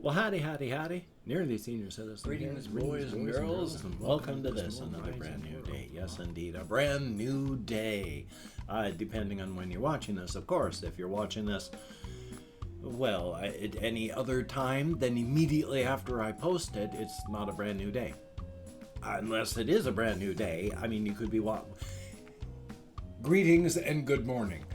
Well, howdy, nearly senior citizens. Greetings, boys and girls, and welcome to this, another brand new day. Yes, indeed, a brand new day. Depending on when you're watching this, of course. If you're watching this, well, at any other time than immediately after I post it, it's not a brand new day. Unless it is a brand new day. I mean, you could be Greetings and good morning.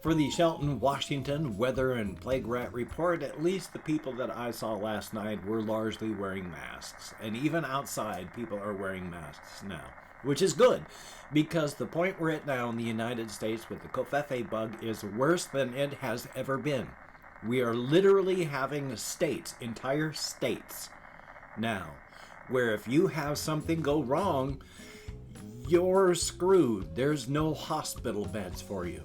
For the Shelton, Washington weather and plague rat report, at least the people that I saw last night were largely wearing masks. And even outside, people are wearing masks now, which is good, because the point we're at now in the United States with the covfefe bug is worse than it has ever been. We are literally having states, entire states, now, where if you have something go wrong, you're screwed. There's no hospital beds for you.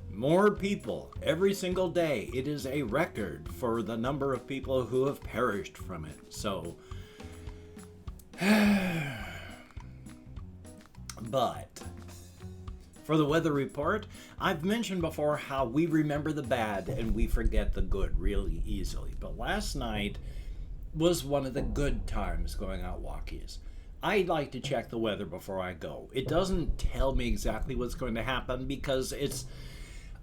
More people every single day. It is a record for the number of people who have perished from it. So, but for the weather report, I've mentioned before how we remember the bad and we forget the good really easily. But last night was one of the good times going out walkies. I like to check the weather before I go. It doesn't tell me exactly what's going to happen because it's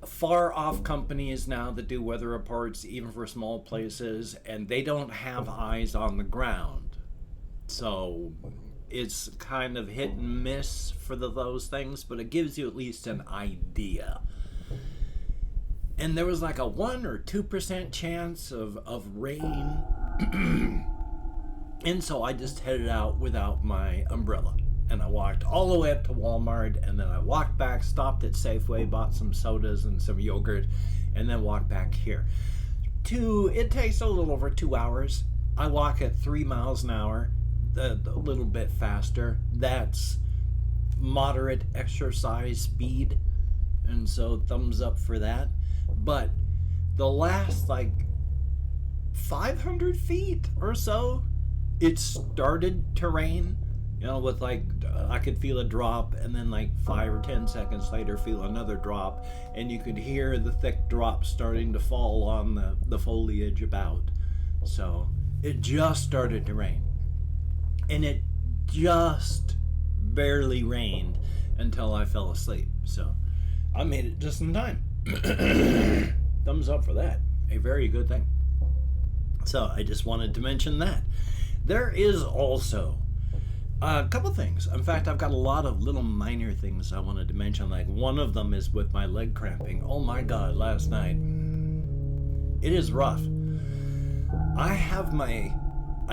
far off companies now that do weather reports, even for small places, and they don't have eyes on the ground. So it's kind of hit and miss for those things, but it gives you at least an idea. And there was like a 1 or 2% chance of rain. And so I just headed out without my umbrella. And I walked all the way up to Walmart, and then I walked back, stopped at Safeway, bought some sodas and some yogurt, and then walked back here. It takes a little over 2 hours. I walk at 3 miles an hour, a little bit faster. That's moderate exercise speed, and so thumbs up for that. But the last, 500 feet or so, it started to rain. You know, with I could feel a drop, and then 5 or 10 seconds later feel another drop, and you could hear the thick drops starting to fall on the foliage about. So it just started to rain. And it just barely rained until I fell asleep. So I made it just in time. Thumbs up for that. A very good thing. So I just wanted to mention that. There is also a couple things. In fact, I've got a lot of little minor things I wanted to mention. One of them is with my leg cramping. Oh my God, last night. It is rough. I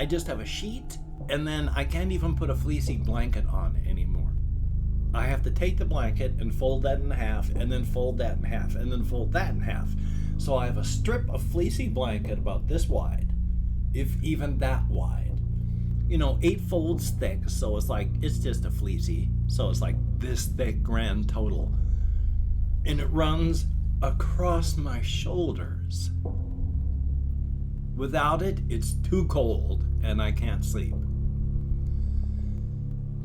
just have a sheet, and then I can't even put a fleecy blanket on anymore. I have to take the blanket and fold that in half, and then fold that in half, and then fold that in half. So I have a strip of fleecy blanket about this wide, if even that wide. 8 folds thick, so it's just a fleecy. So it's this thick grand total. And it runs across my shoulders. Without it, it's too cold and I can't sleep.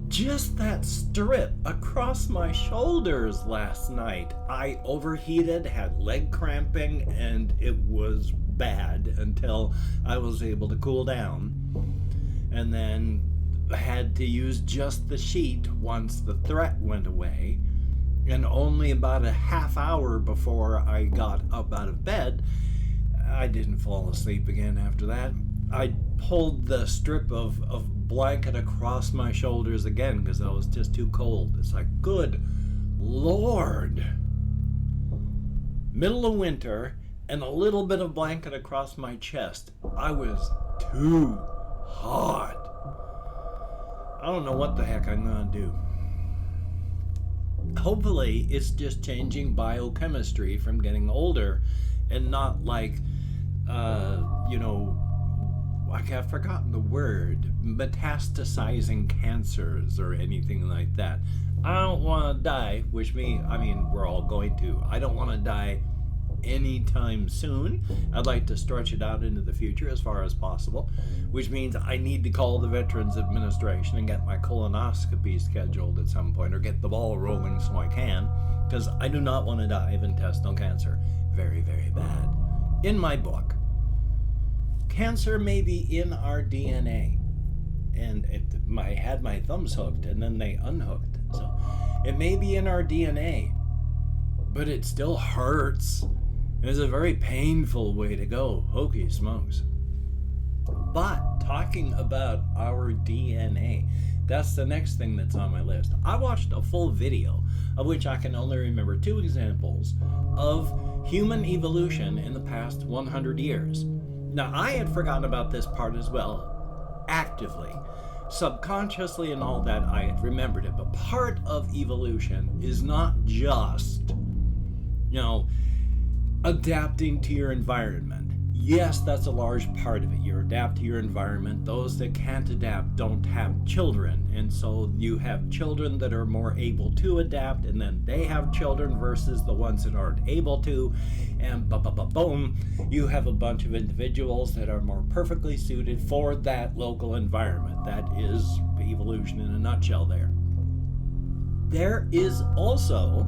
Just that strip across my shoulders last night, I overheated, had leg cramping, and it was bad until I was able to cool down. And then had to use just the sheet once the threat went away. And only about a half hour before I got up out of bed, I didn't fall asleep again after that. I pulled the strip of blanket across my shoulders again because I was just too cold. It's good Lord. Middle of winter and a little bit of blanket across my chest. I was too hot. I don't know what the heck I'm gonna do. Hopefully it's just changing biochemistry from getting older and not I've forgotten the word, metastasizing cancers or anything like that. I don't want to die, which we're all going to. I don't want to die anytime soon. I'd like to stretch it out into the future as far as possible, which means I need to call the Veterans Administration and get my colonoscopy scheduled at some point, or get the ball rolling so I can, because I do not want to die of intestinal cancer. Very, very bad. in my book, cancer may be in our DNA. And I had my thumbs hooked and then they unhooked. So it may be in our DNA, but it still hurts. It's a very painful way to go. Hokey smokes. But talking about our DNA, that's the next thing that's on my list. I watched a full video, of which I can only remember 2 examples, of human evolution in the past 100 years. Now, I had forgotten about this part as well, actively. Subconsciously and all that, I had remembered it. But part of evolution is not just, adapting to your environment. Yes, that's a large part of it. You adapt to your environment. Those that can't adapt don't have children. And so you have children that are more able to adapt, and then they have children versus the ones that aren't able to. And boom, you have a bunch of individuals that are more perfectly suited for that local environment. That is evolution in a nutshell there. There is also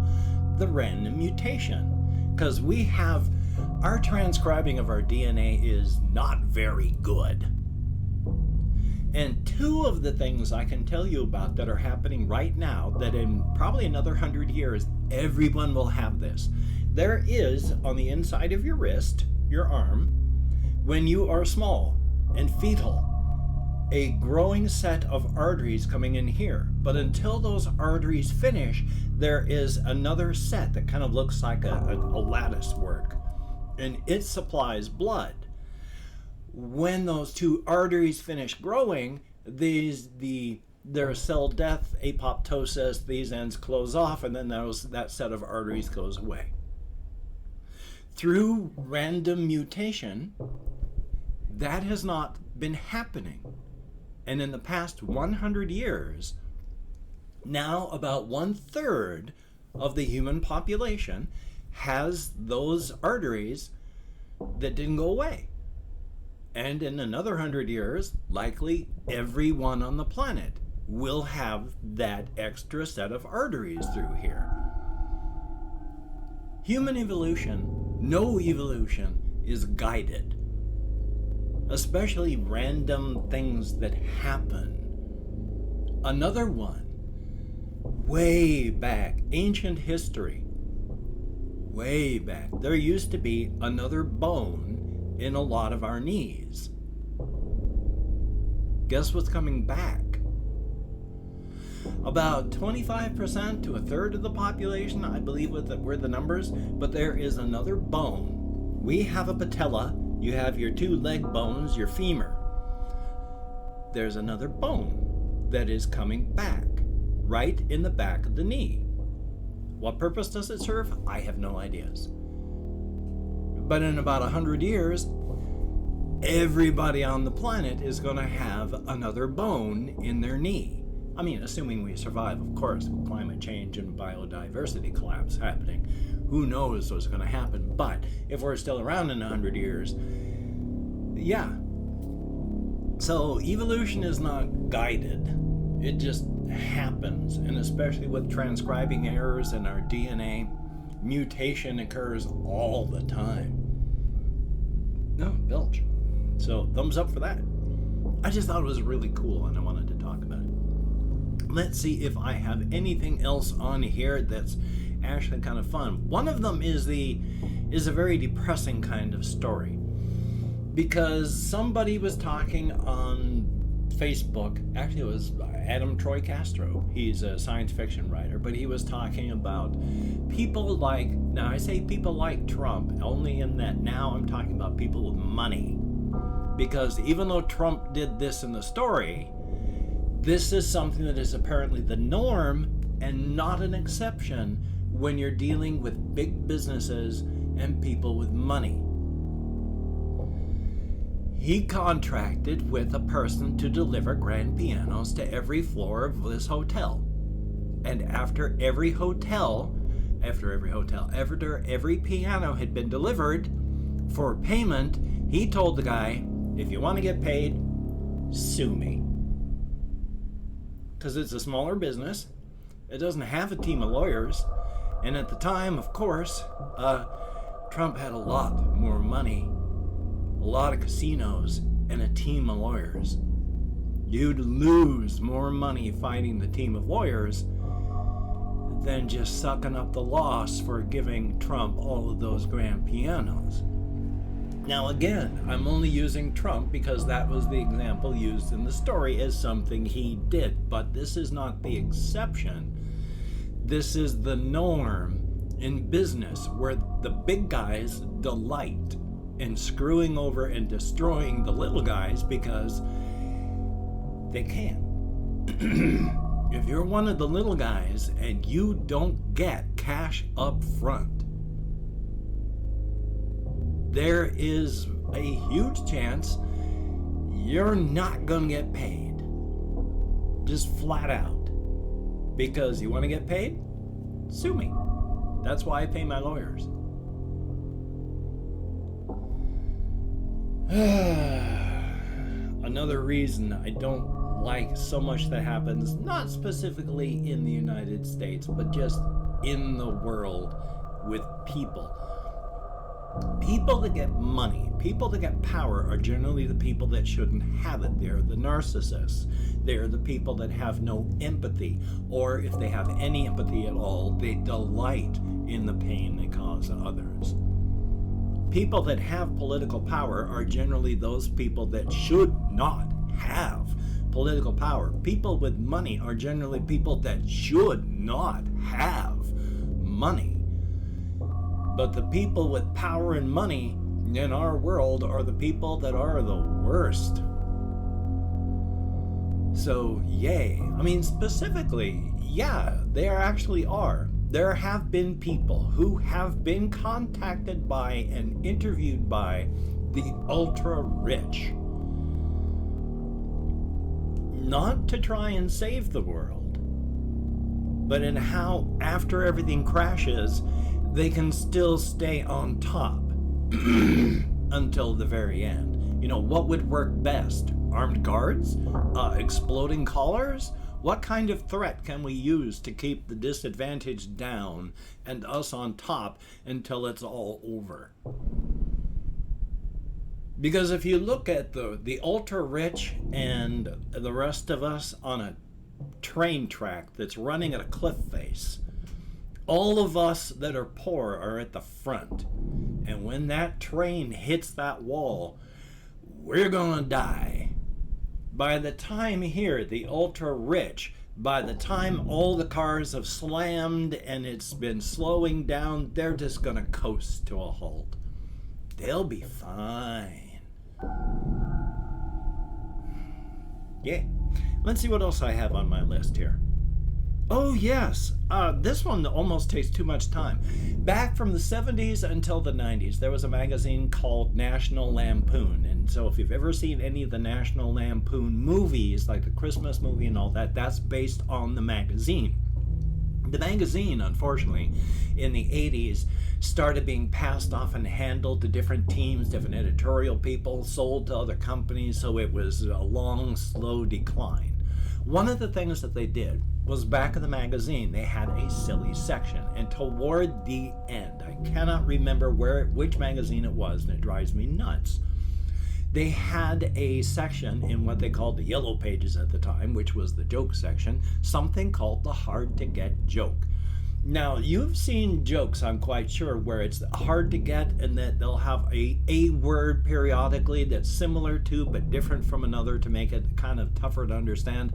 the random mutation, because we have our transcribing of our DNA is not very good. And 2 of the things I can tell you about that are happening right now, that in probably another 100 years, everyone will have this. There is, on the inside of your wrist, your arm, when you are small and fetal, a growing set of arteries coming in here. But until those arteries finish, there is another set that kind of looks like a lattice work, and it supplies blood. When those 2 arteries finish growing, there's cell death, apoptosis, these ends close off, and then that set of arteries goes away. Through random mutation, that has not been happening. And in the past 100 years, now about 1/3 of the human population has those arteries that didn't go away. And in another 100 years, likely everyone on the planet will have that extra set of arteries through here. Human evolution, no evolution, is guided. Especially random things that happen. Another one, way back, ancient history, way back, there used to be another bone in a lot of our knees. Guess what's coming back? About 25% to 1/3 of the population, I believe were the numbers, but there is another bone. We have a patella. You have your 2 leg bones, your femur. There's another bone that is coming back, right in the back of the knee. What purpose does it serve? I have no ideas. But in about 100 years, everybody on the planet is going to have another bone in their knee. I mean, assuming we survive, of course, with climate change and biodiversity collapse happening. Who knows what's going to happen? But if we're still around in 100 years, yeah. So evolution is not guided. It just happens. And especially with transcribing errors in our DNA, mutation occurs all the time. No, belch. So thumbs up for that. I just thought it was really cool and I wanted to talk about it. Let's see if I have anything else on here that's actually kind of fun. One of them is a very depressing kind of story, because somebody was talking on Facebook. Actually, it was Adam Troy Castro. He's a science fiction writer, but he was talking about people like, now I say people like Trump only in that now I'm talking about people with money, because even though Trump did this in the story, this is something that is apparently the norm and not an exception when you're dealing with big businesses and people with money. He contracted with a person to deliver grand pianos to every floor of this hotel. And after every piano had been delivered for payment, he told the guy, if you want to get paid, sue me. Because it's a smaller business. It doesn't have a team of lawyers. And at the time, of course, Trump had a lot more money, a lot of casinos, and a team of lawyers. You'd lose more money fighting the team of lawyers than just sucking up the loss for giving Trump all of those grand pianos. Now again, I'm only using Trump because that was the example used in the story as something he did, but this is not the exception. This is the norm in business, where the big guys delight in screwing over and destroying the little guys because they can. If you're one of the little guys and you don't get cash up front, there is a huge chance you're not gonna get paid. Just flat out. Because you want to get paid? Sue me. That's why I pay my lawyers. Another reason I don't like so much that happens, not specifically in the United States, but just in the world with people. People that get money, people that get power are generally the people that shouldn't have it. They're the narcissists. They're the people that have no empathy, or if they have any empathy at all, they delight in the pain they cause others. People that have political power are generally those people that should not have political power. People with money are generally people that should not have money. But the people with power and money in our world are the people that are the worst. So, yay. I mean, specifically, yeah, there actually are. There have been people who have been contacted by and interviewed by the ultra-rich. Not to try and save the world, but in how, after everything crashes, they can still stay on top until the very end. You know, what would work best? Armed guards? Exploding collars? What kind of threat can we use to keep the disadvantaged down and us on top until it's all over? Because if you look at the ultra-rich and the rest of us on a train track that's running at a cliff face, all of us that are poor are at the front. And when that train hits that wall, we're gonna die. By the time here, the ultra-rich, by the time all the cars have slammed and it's been slowing down, they're just gonna coast to a halt. They'll be fine. Yeah. Let's see what else I have on my list here. Oh yes, this one almost takes too much time. Back from the 70s until the 90s, there was a magazine called National Lampoon. And so if you've ever seen any of the National Lampoon movies, like the Christmas movie and all that, that's based on the magazine. The magazine, unfortunately, in the 80s, started being passed off and handled to different teams, different editorial people, sold to other companies, so it was a long, slow decline. One of the things that they did was back in the magazine, they had a silly section. And toward the end, I cannot remember which magazine it was, and it drives me nuts. They had a section in what they called the yellow pages at the time, which was the joke section, something called the hard to get joke. Now, you've seen jokes, I'm quite sure, where it's hard to get and that they'll have a word periodically that's similar to but different from another to make it kind of tougher to understand.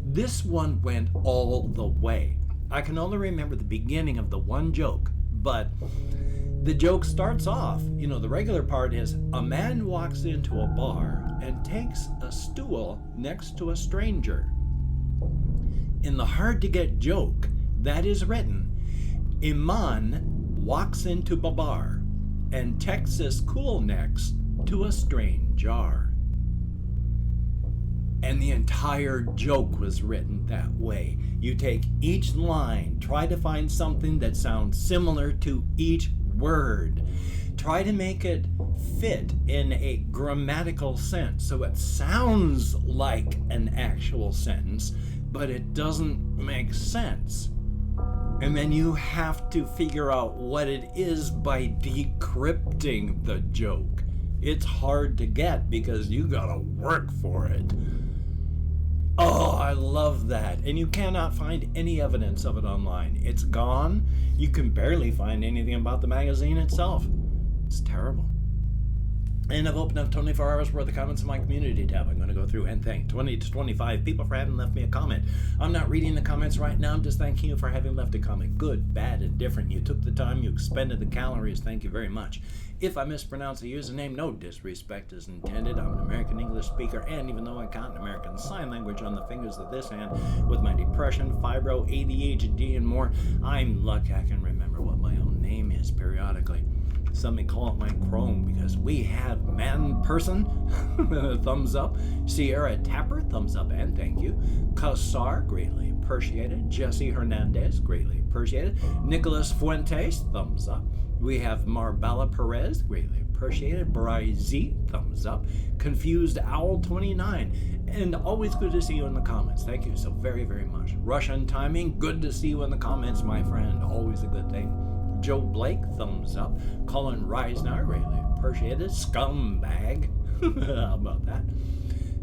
This one went all the way. I can only remember the beginning of the one joke, but the joke starts off, the regular part is a man walks into a bar and takes a stool next to a stranger. In the hard to get joke, that is written, Iman walks into Babar and Texas cool next to a stranger. And the entire joke was written that way. You take each line, try to find something that sounds similar to each word. Try to make it fit in a grammatical sense so it sounds like an actual sentence, but it doesn't make sense. And then you have to figure out what it is by decrypting the joke. It's hard to get because you gotta work for it. Oh, I love that. And you cannot find any evidence of it online. It's gone. You can barely find anything about the magazine itself. It's terrible. And I've opened up 24 hours worth of comments in my community tab. I'm going to go through and thank 20 to 25 people for having left me a comment. I'm not reading the comments right now. I'm just thanking you for having left a comment. Good, bad, and different. You took the time. You expended the calories. Thank you very much. If I mispronounce a username, no disrespect is intended. I'm an American English speaker, and even though I count American Sign Language on the fingers of this hand, with my depression, fibro, ADHD, and more, I'm lucky I can remember what my own name is periodically. Some may call it my Chrome because we have Man Person, thumbs up. Sierra Tapper, thumbs up and thank you. Kassar, greatly appreciated. Jesse Hernandez, greatly appreciated. Nicholas Fuentes, thumbs up. We have Marbella Perez, greatly appreciated. Bryzy, thumbs up. Confused Owl 29, and always good to see you in the comments. Thank you so very, very much. Russian Timing, good to see you in the comments, my friend. Always a good thing. Joe Blake, thumbs up. Colin Reisner, greatly appreciated. Scumbag, how about that?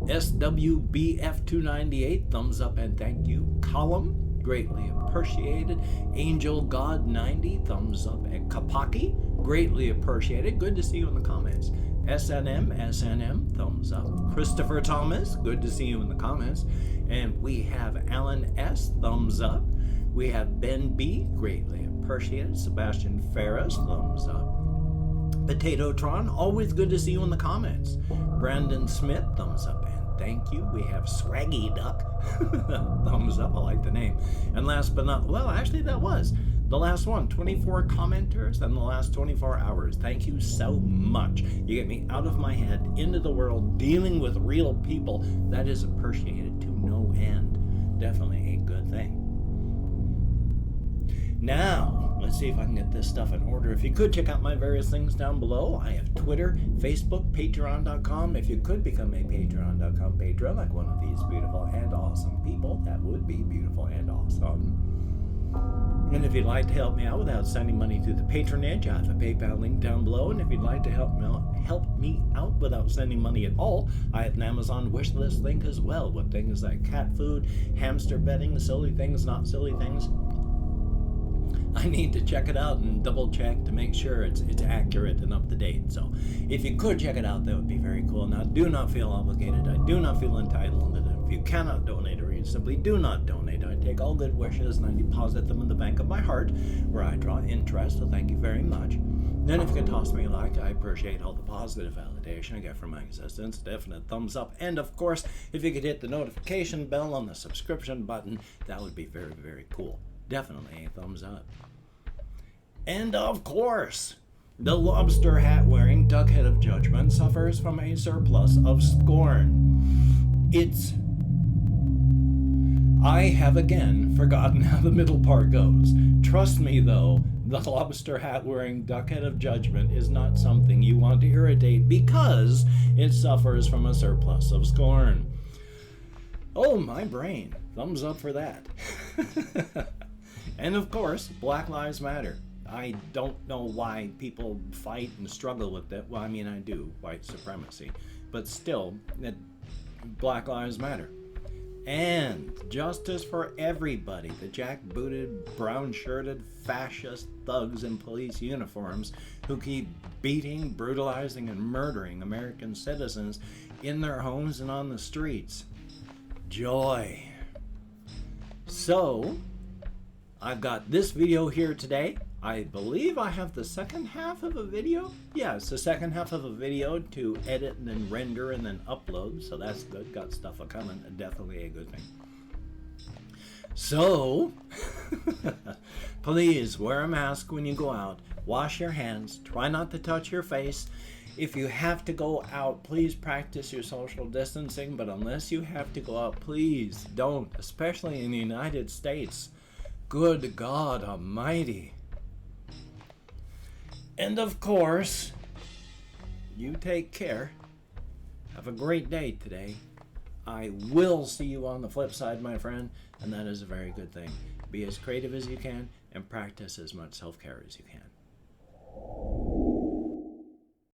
SWBF298, thumbs up and thank you. Column, greatly appreciated. Angel God 90, thumbs up. And Kapaki, greatly appreciated. Good to see you in the comments. SNM, thumbs up. Christopher Thomas, good to see you in the comments. And we have Alan S, thumbs up. We have Ben B, greatly appreciated. Sebastian Ferris, thumbs up. Potatotron, always good to see you in the comments. Brandon Smith, thumbs up and thank you. We have Swaggy Duck, thumbs up, I like the name. And last but not, well, actually that was the last one. 24 commenters in the last 24 hours. Thank you so much. You get me out of my head, into the world, dealing with real people. That is appreciated to no end. Definitely a good thing. Now, let's see if I can get this stuff in order. If you could check out my various things down below. I have Twitter, Facebook, Patreon.com. If you could become a Patreon.com patron like one of these beautiful and awesome people, that would be beautiful and awesome. And if you'd like to help me out without sending money through the patronage, I have a PayPal link down below. And if you'd like to help me out without sending money at all, I have an Amazon wish list link as well with things like cat food, hamster bedding, silly things, not silly things. I need to check it out and double check to make sure it's accurate and up to date. So if you could check it out, that would be very cool. Now, do not feel obligated. I do not feel entitled. And if you cannot donate or you simply do not donate, I take all good wishes and I deposit them in the bank of my heart where I draw interest. So thank you very much. Then if you could toss me a like, I appreciate all the positive validation I get from my existence. Definite thumbs up. And of course, if you could hit the notification bell on the subscription button, that would be very, very cool. Definitely a thumbs up. And of course, the lobster hat wearing duckhead of judgment suffers from a surplus of scorn. I have again forgotten how the middle part goes. Trust me though, the lobster hat wearing duckhead of judgment is not something you want to irritate because it suffers from a surplus of scorn. Oh, my brain. Thumbs up for that. And of course, Black Lives Matter. I don't know why people fight and struggle with that. Well, I mean, I do, white supremacy. But still, Black Lives Matter. And justice for everybody. The jackbooted, brown-shirted, fascist thugs in police uniforms who keep beating, brutalizing, and murdering American citizens in their homes and on the streets. Joy. So, I've got this video here today. I believe I have the second half of a video. Yeah, it's the second half of a video to edit and then render and then upload. So that's good. Got stuff a-coming. Definitely a good thing. So, please wear a mask when you go out. Wash your hands. Try not to touch your face. If you have to go out, please practice your social distancing. But unless you have to go out, please don't. Especially in the United States. Good God Almighty. And of course, you take care. Have a great day today. I will see you on the flip side, my friend, and that is a very good thing. be as creative as you can, and practice as much self-care as you can.